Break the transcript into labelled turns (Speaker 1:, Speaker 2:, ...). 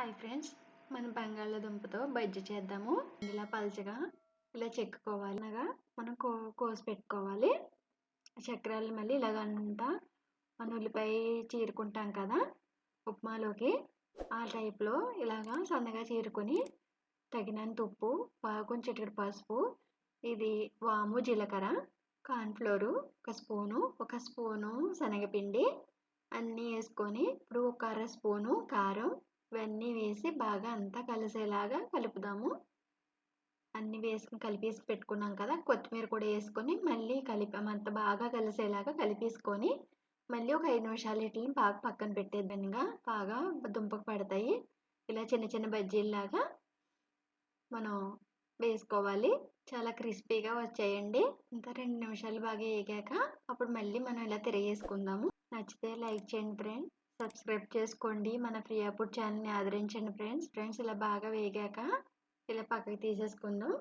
Speaker 1: Hi friends, మనం బంగాళాదుంపతో బజ్జీ చేద్దాము. ఇలా పలచగా ఇలా చెక్కుకోవాలి. అనగా మనం కోసి పెట్టుకోవాలి. చక్రాలు మళ్ళీ ఇలాగంతా మనం ఉల్లిపాయ చీరుకుంటాం కదా ఉప్మాలోకి, ఆ టైప్లో ఇలాగా సన్నగా చీరుకొని తగినంత ఉప్పు, కొంచెం పసుపు, ఇది వాము, జీలకర్ర, కార్న్ఫ్లోరు ఒక స్పూను శనగపిండి అన్నీ వేసుకొని ఇప్పుడు ఒక అర స్పూను కారం ఇవన్నీ వేసి బాగా అంతా కలిసేలాగా కలుపుదాము. అన్నీ వేసుకుని కలిపేసి పెట్టుకున్నాం కదా, కొత్తిమీర కూడా వేసుకొని మళ్ళీ కలిపామంతా బాగా కలిసేలాగా కలిపేసుకొని మళ్ళీ ఒక 5 నిమిషాలు వీటిని బాగా పక్కన పెట్టేద్దానిగా బాగా దుంపకు పడతాయి. ఇలా చిన్న చిన్న బజ్జీల్లాగా మనం వేసుకోవాలి. చాలా క్రిస్పీగా వచ్చాయండి. ఇంకా 2 నిమిషాలు బాగా వేగాక అప్పుడు మళ్ళీ మనం ఇలా తిరిగేసుకుందాము. నచ్చితే లైక్ చేయండి ఫ్రెండ్స్, సబ్స్క్రైబ్ చేసుకోండి. మన ప్రియా ఫుడ్ ఛానల్ని ఆదరించండి ఫ్రెండ్స్. ఇలా బాగా వేగాక ఇలా పక్కకి తీసేసుకుందాం.